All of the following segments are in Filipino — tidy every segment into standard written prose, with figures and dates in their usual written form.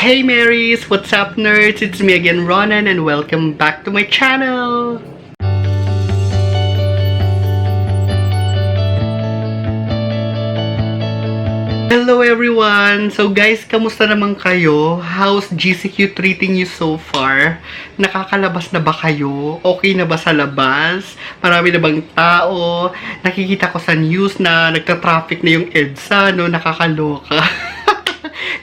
Hey Marys! What's up nerds? It's me again Ronan and welcome back to my channel! Hello everyone! So guys, kamusta naman kayo? How's GCQ treating you so far? Nakakalabas na ba kayo? Okay na ba sa labas? Marami na bang tao? Nakikita ko sa news na nagta-traffic na yung EDSA, no? Nakakaloka.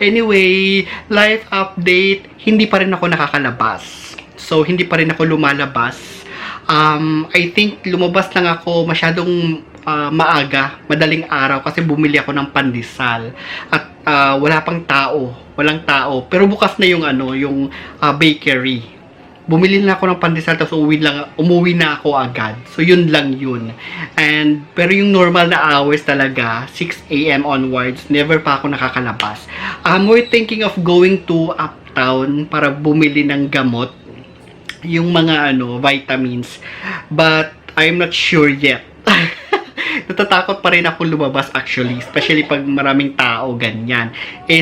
Anyway, life update, hindi pa rin ako nakakalabas. So, hindi pa rin ako lumalabas. I think lumabas lang ako masyadong maaga, madaling araw kasi bumili ako ng pandesal. At wala pang tao, walang tao. Pero bukas na yung yung bakery. Bumili na ako ng pandesal tapos umuwi na ako agad. So yun lang yun. Pero yung normal na hours talaga, 6 AM onwards, never pa ako nakakalabas. We're thinking of going to Uptown para bumili ng gamot, yung mga vitamins. But I'm not sure yet. Natatakot pa rin ako lumabas actually, especially pag maraming tao, ganyan.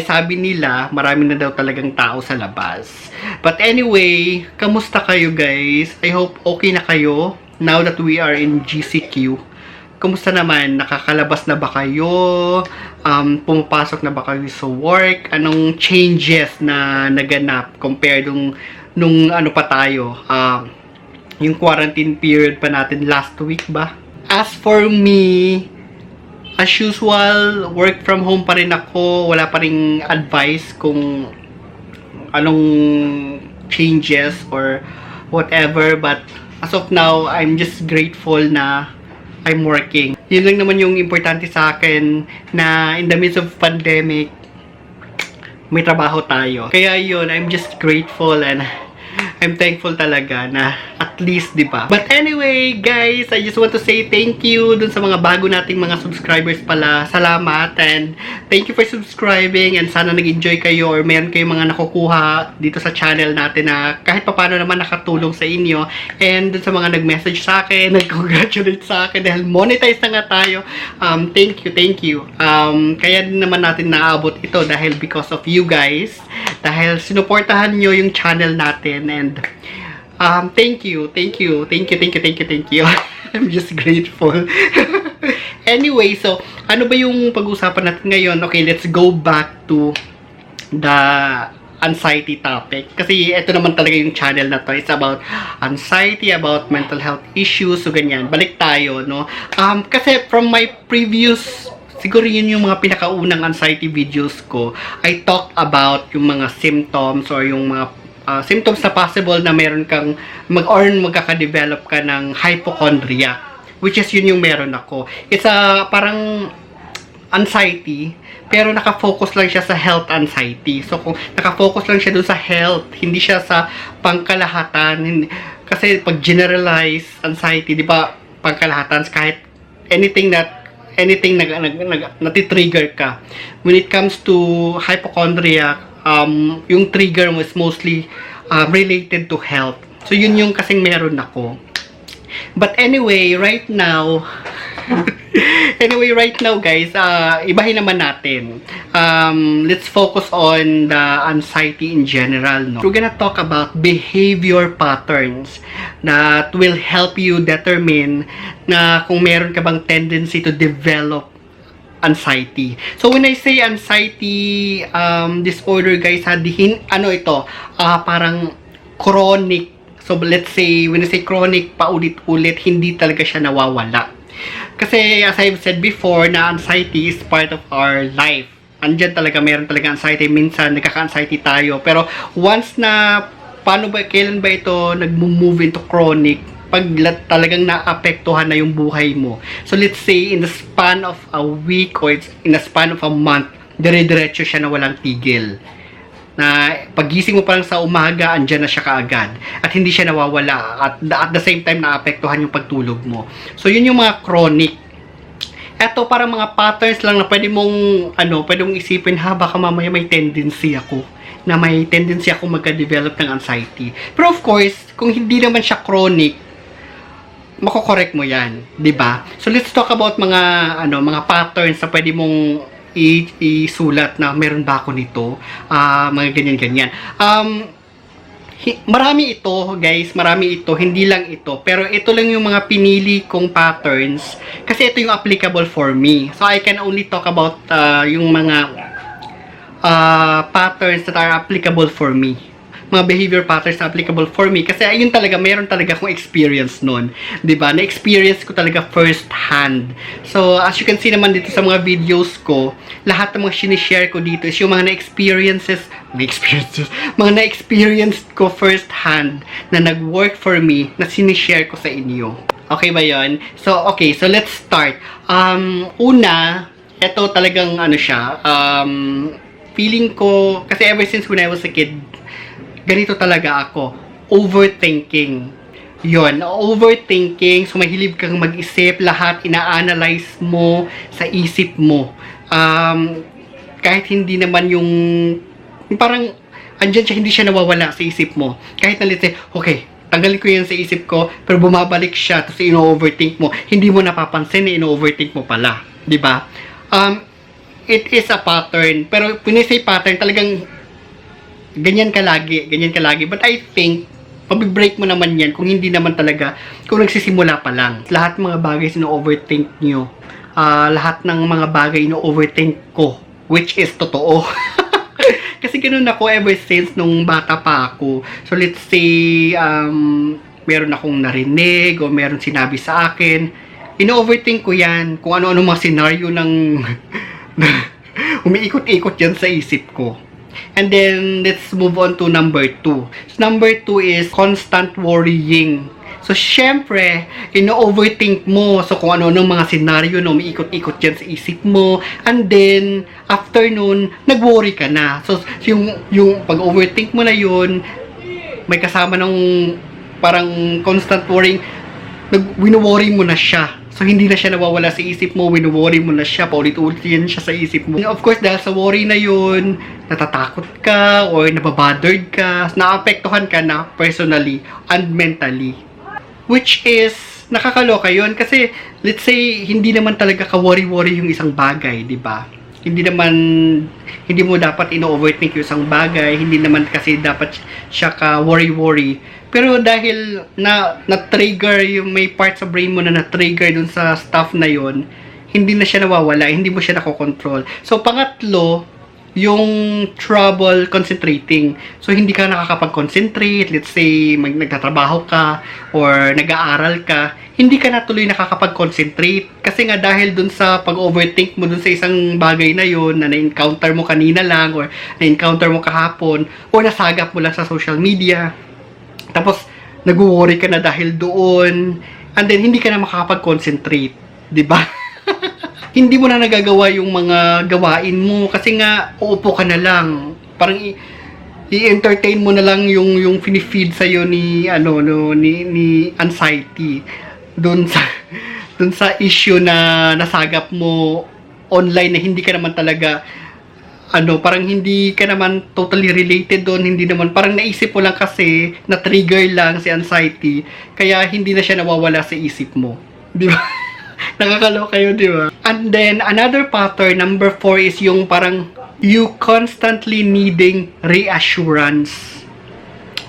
Sabi nila, marami na daw talagang tao sa labas. But anyway, kamusta kayo guys? I hope okay na kayo now that we are in GCQ. Kamusta naman? Nakakalabas na ba kayo? Pumapasok na ba kayo sa work? Anong changes na naganap compared nung ano pa tayo? Yung quarantine period pa natin last week ba? As for me, as usual, work from home pa rin ako. Wala pa rin advice kung anong changes or whatever. But as of now, I'm just grateful na I'm working. Yun lang naman yung importante sa akin, na in the midst of pandemic, may trabaho tayo. Kaya yun, I'm just grateful and I'm thankful talaga na at least, di ba? But anyway, guys, I just want to say thank you dun sa mga bago nating mga subscribers pala. Salamat and thank you for subscribing and sana nag-enjoy kayo or meron kayong mga nakukuha dito sa channel natin na kahit paano naman nakatulong sa inyo. And dun sa mga nag-message sa akin, nag-congratulate sa akin dahil monetize na nga tayo. Thank you. Kaya din naman natin naabot ito dahil because of you guys. Dahil sinuportahan nyo yung channel natin and thank you. I'm just grateful. Anyway, so ano ba yung pag-usapan natin ngayon? Okay, let's go back to the anxiety topic. Kasi ito naman talaga yung channel na to. It's about anxiety, about mental health issues, so ganyan. Balik tayo, no? Kasi from my previous, siguro yun yung mga pinakaunang anxiety videos ko, I talked about yung mga symptoms or yung mga symptoms na possible na meron kang magkaka-develop ka ng hypochondria, which is yun yung meron ako. It's a parang anxiety, pero nakafocus lang siya sa health anxiety. So kung nakafocus lang siya dun sa health, hindi siya sa pangkalahatan. Kasi pag generalize anxiety, di ba, pangkalahatan, kahit anything na natitrigger ka. When it comes to hypochondria, yung trigger mo is mostly related to health. So yun yung kasing meron ako. But anyway, right now guys, ibahin naman natin. Let's focus on the anxiety in general, no? We're gonna talk about behavior patterns that will help you determine na kung meron ka bang tendency to develop anxiety. So when I say anxiety disorder guys, parang chronic. So let's say, when I say chronic, paulit-ulit, hindi talaga siya nawawala. Kasi as I've said before, na anxiety is part of our life. Andyan talaga, meron talaga anxiety. Minsan, nagkaka-anxiety tayo. Pero once na, kailan ba ito nag-move into chronic? Pag talagang naapektuhan na yung buhay mo. So let's say, in the span of a week or in the span of a month, dire-diretso siya na walang tigil. Na pagising mo pa lang sa umaga, andyan na siya kaagad. At hindi siya nawawala. At the same time, naapektuhan yung pagtulog mo. So yun yung mga chronic. Eto parang mga patterns lang na pwede mong isipin, baka mamaya may tendency ako magka-develop ng anxiety. Pero of course, kung hindi naman siya chronic, mako-correct mo 'yan, 'di ba? So let's talk about mga patterns na pwede mong isulat na meron ba ako nito, mga ganyan-ganyan. Marami ito, guys. Marami ito. Hindi lang ito. Pero ito lang yung mga pinili kong patterns. Kasi ito yung applicable for me. So, I can only talk about yung mga patterns that are applicable for me. Mga behavior patterns na applicable for me. Kasi ayun talaga, meron talaga akong experience nun. Diba? Na-experience ko talaga first hand. So, as you can see naman dito sa mga videos ko, lahat ng mga sinishare ko dito is yung mga mga na-experience ko first hand na nag-work for me, na sinishare ko sa inyo. Okay ba yon? So, okay. So, let's start. Una, ito talagang ano siya, feeling ko, kasi ever since when I was a kid, ganito talaga ako. Overthinking. Yun, overthinking. So, mahilig kang mag-isip. Lahat ina-analyze mo sa isip mo. Kahit hindi naman yung parang andyan siya, hindi siya nawawala sa isip mo. Kahit na let's say, okay, tanggalin ko yan sa isip ko, pero bumabalik siya, tapos ino-overthink mo. Hindi mo napapansin na ino-overthink mo pala. Diba? It is a pattern. Pero, pinisay pattern, talagang ganyan ka lagi. But I think, mabibreak mo naman yan kung hindi naman talaga, kung nagsisimula pa lang. Lahat ng mga bagay sino-overthink nyo. Lahat ng mga bagay ino-overthink ko. Which is totoo. Kasi ganun ako ever since nung bata pa ako. So let's say, meron akong narinig o meron sinabi sa akin. Ino-overthink ko yan. Kung ano-ano mga senaryo ng umiikot-ikot yan sa isip ko. And then, let's move on to number 2. So, number 2 is constant worrying. So, syempre, ino-overthink mo. So, kung ano ng mga senaryo na umiikot-ikot dyan sa isip mo. And then, after nun, nag-worry ka na. So, yung pag-overthink mo na yun, may kasama ng parang constant worrying, wino-worry mo na siya. So, hindi na siya nawawala sa isip mo, wino-worry mo na siya, paulit-ulit yan siya sa isip mo. And of course, dahil sa worry na yun, natatakot ka, or nababothered ka, naapektuhan ka na personally and mentally. Which is, nakakaloka yun, kasi, let's say, hindi naman talaga ka-worry-worry yung isang bagay, di ba? Hindi mo dapat ino-overthink yung isang bagay, hindi naman kasi dapat siya ka-worry-worry. Pero dahil na-trigger yung may part sa brain mo na na-trigger dun sa stuff na yon, hindi na siya nawawala, hindi mo siya nakokontrol. So, pangatlo, yung trouble concentrating. So, hindi ka nakakapag-concentrate. Let's say, nagtatrabaho ka or nag-aaral ka, hindi ka na tuloy nakakapag-concentrate. Kasi nga dahil dun sa pag-overthink mo dun sa isang bagay na yon na na-encounter mo kanina lang or na-encounter mo kahapon or nasagap mo lang sa social media. Tapos, nag-worry ka na dahil doon. And then, hindi ka na makakapag-concentrate. Diba? Hindi mo na nagagawa yung mga gawain mo. Kasi nga, uupo ka na lang. Parang, i-entertain mo na lang yung finifeed sa'yo ni anxiety. Doon sa issue na nasagap mo online na hindi ka naman talaga parang hindi ka naman totally related doon, hindi naman, parang naisip mo lang kasi, na-trigger lang si anxiety, kaya hindi na siya nawawala sa isip mo. Di ba? Nakakaloka yun, di ba? And then, another pattern, number 4, is yung parang, you constantly needing reassurance.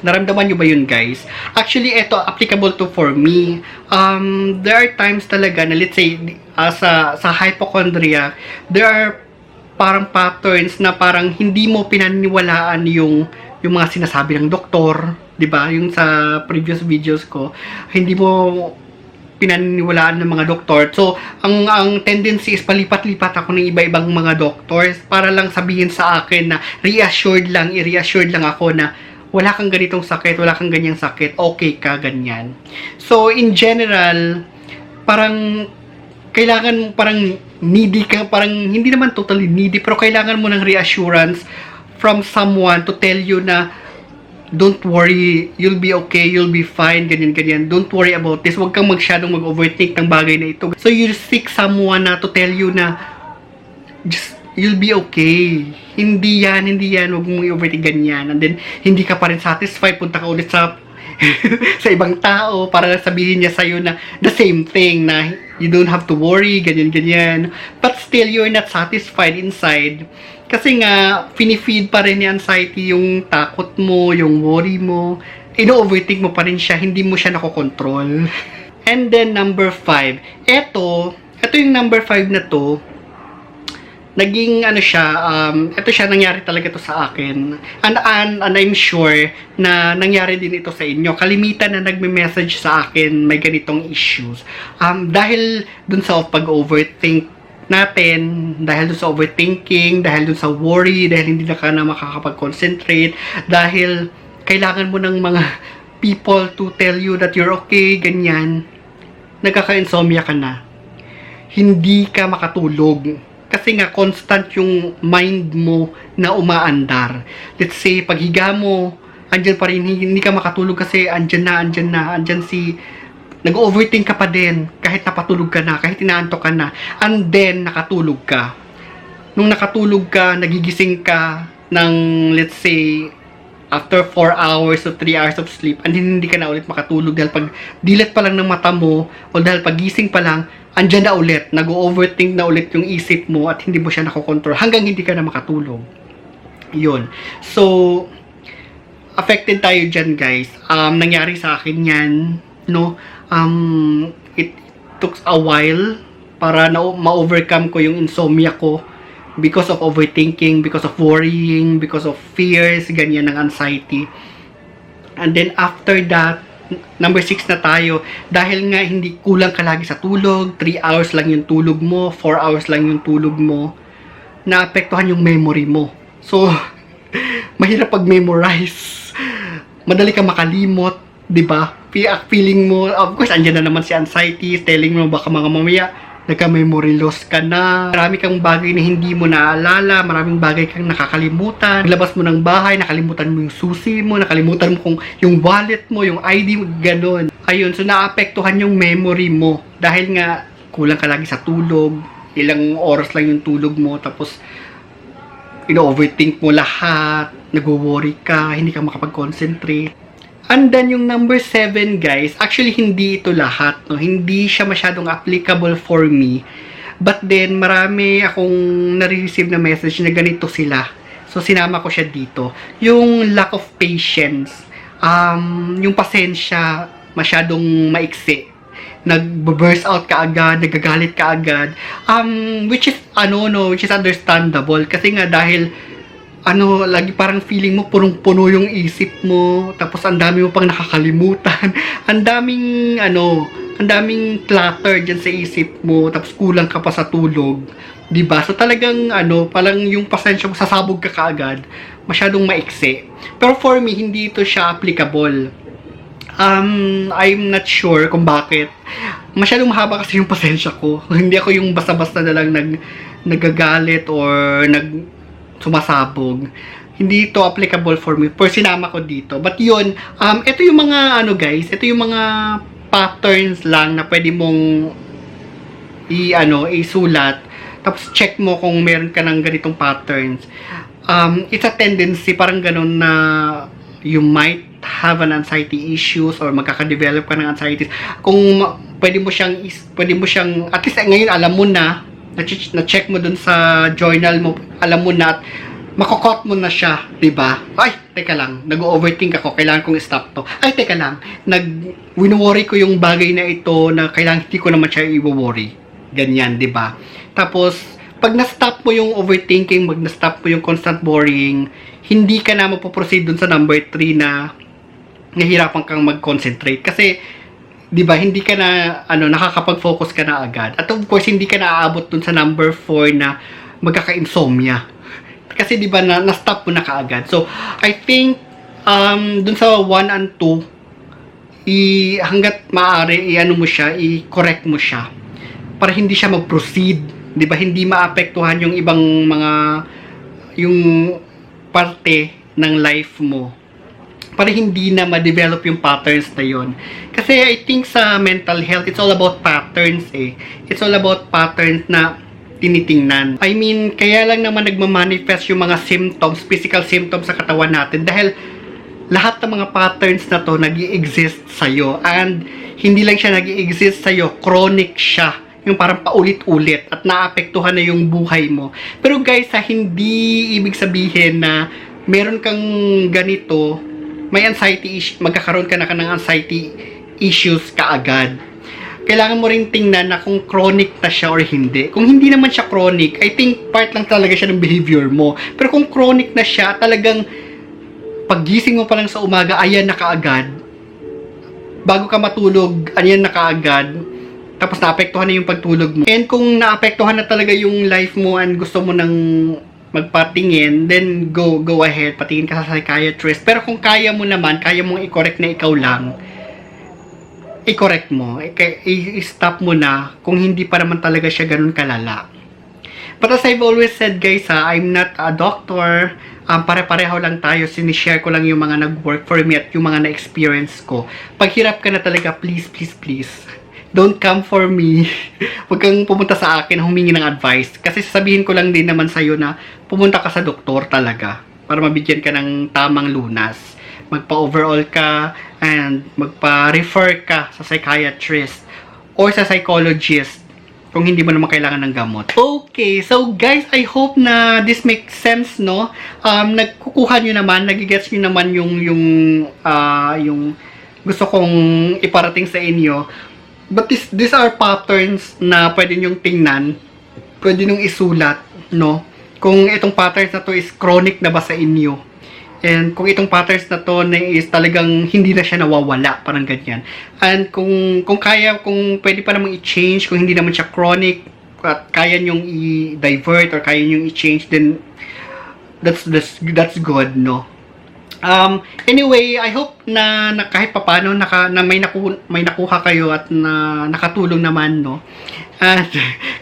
Naramdaman nyo ba yun, guys? Actually, ito, applicable to for me. There are times talaga na, let's say, sa hypochondria, there are parang patterns na parang hindi mo pinaniniwalaan yung mga sinasabi ng doktor, 'di ba? Yung sa previous videos ko, hindi mo pinaniniwalaan ng mga doktor. So, ang tendency is palipat-lipat ako ng iba-ibang mga doctors para lang sabihin sa akin na i-reassured lang ako na wala kang ganitong sakit, wala kang ganyang sakit, okay ka, ganyan. So, in general, parang kailangan parang needy ka, parang hindi naman totally needy, pero kailangan mo ng reassurance from someone to tell you na don't worry, you'll be okay, you'll be fine, ganyan. Don't worry about this. Huwag kang masyadong mag-overthink ng bagay na ito. So you seek someone na to tell you na just you'll be okay. Hindi yan, huwag mong i-overthink ganyan. And then, hindi ka pa rin satisfied, punta ka ulit sa sa ibang tao para sabihin niya sa'yo na the same thing, na you don't have to worry, ganyan-ganyan. But still, you're not satisfied inside. Kasi nga, finifeed pa rin ni anxiety yung takot mo, yung worry mo. Ino-overthink mo pa rin siya, hindi mo siya nakokontrol. And then, number 5. Ito yung number 5 na to, naging ito siya, nangyari talaga to sa akin. And I'm sure na nangyari din ito sa inyo. Kalimitan na nagme-message sa akin may ganitong issues. Dahil dun sa pag-overthink natin, dahil dun sa overthinking, dahil dun sa worry, dahil hindi na ka na makakapag-concentrate, dahil kailangan mo ng mga people to tell you that you're okay, ganyan, nagkaka-insomnia ka na. Hindi ka makatulog. Kasi nga, constant yung mind mo na umaandar. Let's say, paghiga mo, andyan pa rin, hindi ka makatulog kasi andyan si, nag-overthink ka pa din, kahit napatulog ka na, kahit inaantok ka na, and then, nakatulog ka. Nung nakatulog ka, nagigising ka ng, let's say, after 4 hours or 3 hours of sleep, and hindi ka na ulit makatulog dahil pag dilat pa lang ng mata mo, o dahil pagising pa lang, andyan na ulit, nag-overthink na ulit yung isip mo at hindi mo siya nakokontrol hanggang hindi ka na makatulog. Yun. So, affected tayo dyan, guys. Nangyari sa akin yan, no? It took a while para ma-overcome ko yung insomnia ko because of overthinking, because of worrying, because of fears, ganyan ng anxiety. And then after that, number 6 na tayo. Dahil nga hindi kulang ka lagi sa tulog, 3 hours lang yung tulog mo, 4 hours lang yung tulog mo, naapektuhan yung memory mo. So, mahirap pag-memorize. Madali ka makalimot, 'di ba? Feeling mo, of course, andyan na naman si anxiety, telling mo baka mga mamaya nagka-memory loss ka na. Marami kang bagay na hindi mo naaalala, maraming bagay kang nakakalimutan. Paglabas mo ng bahay, nakalimutan mo yung susi mo, nakalimutan mo kung yung wallet mo, yung ID mo, ganun. Ayun, so naapektuhan yung memory mo. Dahil nga, kulang ka lagi sa tulog, ilang oras lang yung tulog mo, tapos ino-overthink mo lahat, nag-worry ka, hindi ka makapag-concentrate. And then, yung number 7, guys, actually, hindi ito lahat, no? Hindi siya masyadong applicable for me. But then, marami akong nare-receive na message na ganito sila. So, sinama ko siya dito. Yung lack of patience. Yung pasensya, masyadong maiksi. Nag-burst out ka agad, nagagalit ka agad. Which is understandable. Kasi nga, dahil lagi parang feeling mo punong-puno yung isip mo, tapos ang dami mo pang nakakalimutan, ang daming clutter dyan sa isip mo, tapos kulang ka pa sa tulog, diba? So talagang parang yung pasensya mo, sasabog ka kaagad, masyadong maiksi. Pero for me, hindi ito siya applicable. I'm not sure kung bakit. Masyadong mahaba kasi yung pasensya ko. Hindi ako yung basta-basta na lang nagagalit or sumasabog. Hindi ito applicable for me. For sinama ko dito. But yun, ito yung mga guys, ito yung mga patterns lang na pwede mong isulat. Tapos check mo kung meron ka ng ganitong patterns. It's a tendency, parang ganun na you might have an anxiety issues or magkaka-develop ka ng anxiety. Kung pwede mo siyang at least ngayon alam mo na check mo dun sa journal mo, alam mo na, makokot mo na siya, diba? Ay, teka lang, nag-overthink ako, kailangan kong stop to. Ay, teka lang, wino-worry ko yung bagay na ito na kailangan hindi ko naman siya i-worry. Ganyan, diba? Tapos, pag na-stop mo yung overthinking, na-stop mo yung constant worrying, hindi ka na mapoproceed dun sa number 3 na nahihirapan kang mag-concentrate. Kasi, diba, hindi ka na, nakakapag-focus ka na agad. At of course, hindi ka na aabot dun sa number 4 na magkaka-insomnia. Kasi, diba, na-stop mo na kaagad. So, I think, dun sa 1 and 2, hanggat maaari, i-correct mo siya. Para hindi siya mag-proceed. Diba, hindi maapektuhan yung ibang yung parte ng life mo. Para hindi na ma-develop yung patterns na yon. Kasi I think sa mental health, it's all about patterns eh. It's all about patterns na tinitingnan. I mean, kaya lang naman nagmamanifest yung mga symptoms, physical symptoms sa katawan natin dahil lahat ng mga patterns na to nag-i-exist sa'yo. And hindi lang siya nag-i-exist sa'yo, chronic siya. Yung parang paulit-ulit at naapektuhan na yung buhay mo. Pero guys, hindi ibig sabihin na meron kang ganito, may anxiety magkakaroon ka na ng anxiety issues kaagad. Kailangan mo ring tingnan na kung chronic na siya or hindi. Kung hindi naman siya chronic, I think part lang talaga siya ng behavior mo. Pero kung chronic na siya, talagang paggising mo pa lang sa umaga, ayan na kaagad. Bago ka matulog, ayan na kaagad. Tapos naapektuhan na yung pagtulog mo. And kung naapektuhan na talaga yung life mo and gusto mo nang magpatingin, then go ahead, patingin ka sa psychiatrist. Pero kung kaya mo naman, kaya mong i-correct na ikaw lang, i-correct mo, i-stop mo na kung hindi pa naman talaga siya ganun kalala. But as I've always said guys, I'm not a doctor. Pare-pareho lang tayo, sinishare ko lang yung mga nag-work for me at yung mga na-experience ko. Pag hirap ka na talaga, please, don't come for me. Huwag kang pumunta sa akin, humingi ng advice. Kasi sasabihin ko lang din naman sa'yo na pumunta ka sa doktor talaga para mabigyan ka ng tamang lunas. Magpa-overall ka and magpa-refer ka sa psychiatrist or sa psychologist kung hindi mo naman kailangan ng gamot. Okay, so guys, I hope na this makes sense, no? Nagkukuha nyo naman, nagigets nyo naman yung gusto kong iparating sa inyo. But these are patterns na pwede nyong tingnan, pwede nyong isulat, no? Kung itong patterns na to is chronic na ba sa inyo. And kung itong patterns na to na is talagang hindi na siya nawawala, parang ganyan. And kung pwede pa namang i-change, kung hindi naman siya chronic, at kaya nyong i-divert or kaya nyong i-change, then that's good, no? Anyway, I hope na kahit papano na may nakuha kayo at na nakatulong naman, no?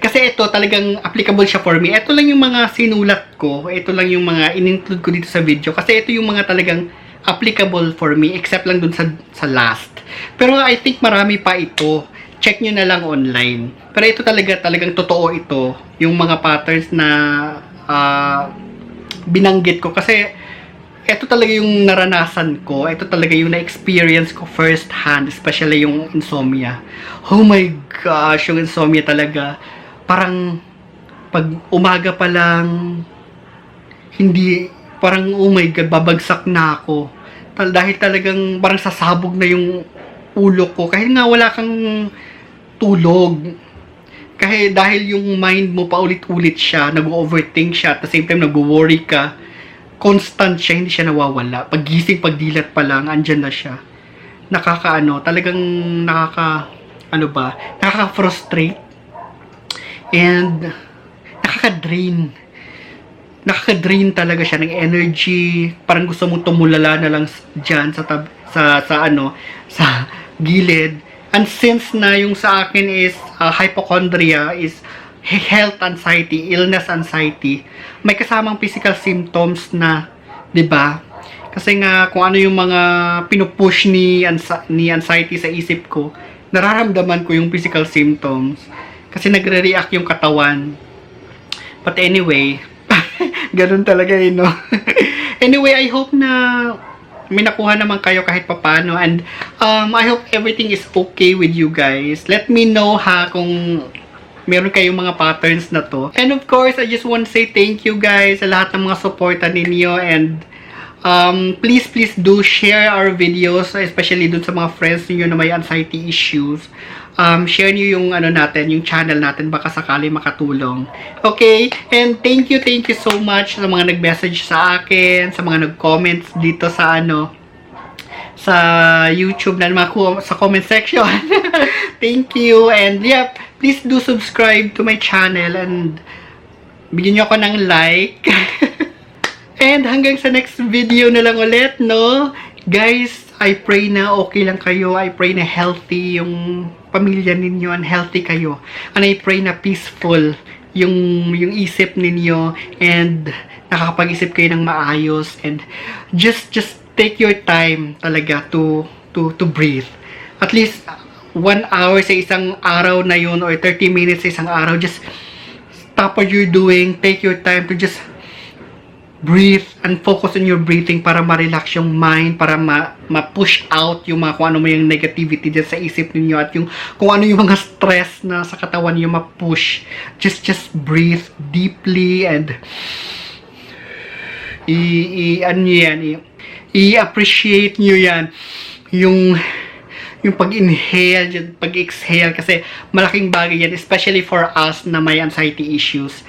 Kasi ito talagang applicable siya for me. Ito lang yung mga sinulat ko, ito lang yung mga in-include ko dito sa video kasi ito yung mga talagang applicable for me except lang dun sa last. Pero I think marami pa ito. Check nyo na lang online. Pero ito talagang totoo ito, yung mga patterns na binanggit ko kasi ito talaga yung naranasan ko. Ito talaga yung na-experience ko first hand, especially yung insomnia. Oh my gosh, yung insomnia talaga. Parang pag umaga pa lang, parang oh my god, babagsak na ako. Dahil talagang parang sasabog na yung ulo ko. Kahit nga wala kang tulog. Kahit dahil yung mind mo paulit-ulit siya, nag-overthink siya, at the same time nag-worry ka. Constant siya, hindi siya nawawala. Paggising, pagdilat pa lang, andyan na siya. Talagang nakaka-frustrate. And, nakaka-drain. Nakaka-drain talaga siya ng energy. Parang gusto mong tumulala na lang dyan sa gilid. And since na yung sa akin is hypochondria, is health anxiety, illness anxiety, may kasamang physical symptoms na, 'di ba? Kasi nga kung ano yung mga pinupush ni anxiety sa isip ko, nararamdaman ko yung physical symptoms kasi nagre-react yung katawan. But anyway, ganun talaga no. Anyway, I hope na may nakuha naman kayo kahit papano, and I hope everything is okay with you guys. Let me know kung meron kayong mga patterns na to. And of course, I just want to say thank you guys sa lahat ng mga suporta ninyo, and please do share our videos, especially dun sa mga friends niyo na may anxiety issues. Share niyo yung yung channel natin, baka sakali makatulong. Okay? And thank you so much sa mga nag-message sa akin, sa mga nag-comments dito sa sa YouTube na sa comment section. Thank you, and yeah, please do subscribe to my channel and bigyan niyo ako ng like. And hanggang sa next video na lang ulit, no? Guys, I pray na okay lang kayo. I pray na healthy yung pamilya ninyo and healthy kayo. And I pray na peaceful yung isip ninyo and nakakapag-isip kayo ng maayos, and just take your time talaga to breathe. At least 1 hour sa isang araw na yun, or 30 minutes sa isang araw, just stop what you're doing, take your time to just breathe and focus on your breathing para ma-relax yung mind, para ma-push out yung mga kung ano may yung negativity dyan sa isip ninyo at yung kung ano yung mga stress na sa katawan niyo ma-push. Just breathe deeply and i-appreciate nyo yan. Yung pag-inhale, pag-exhale, kasi malaking bagay yan, especially for us na may anxiety issues.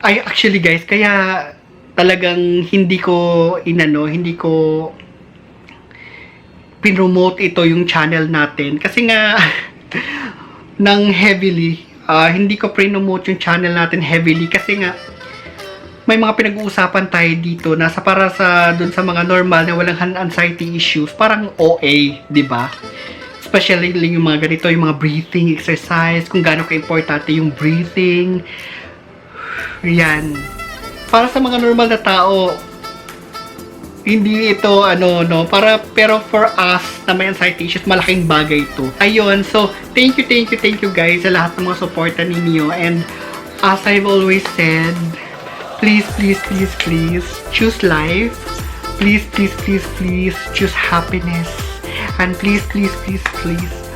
Ay, actually guys, kaya talagang hindi ko pinromote ito yung channel natin. Kasi nga, nang heavily, hindi ko promote yung channel natin heavily kasi nga, may mga pinag-uusapan tayo dito na para sa dun sa mga normal na walang anxiety issues, parang OA, di ba? Especially yung mga ganito, yung mga breathing exercise, kung gaano ka-importante yung breathing. Yan. Para sa mga normal na tao, hindi ito pero for us na may anxiety issues, malaking bagay ito. Ayun, so thank you guys sa lahat ng mga suporta ninyo, and as I've always said, please choose life. Please choose happiness, and please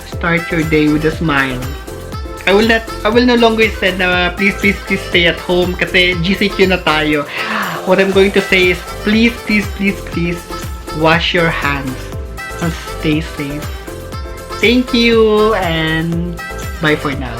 start your day with a smile. I will no longer say na please stay at home kasi GCQ na tayo. What I'm going to say is please wash your hands and stay safe. Thank you and bye for now.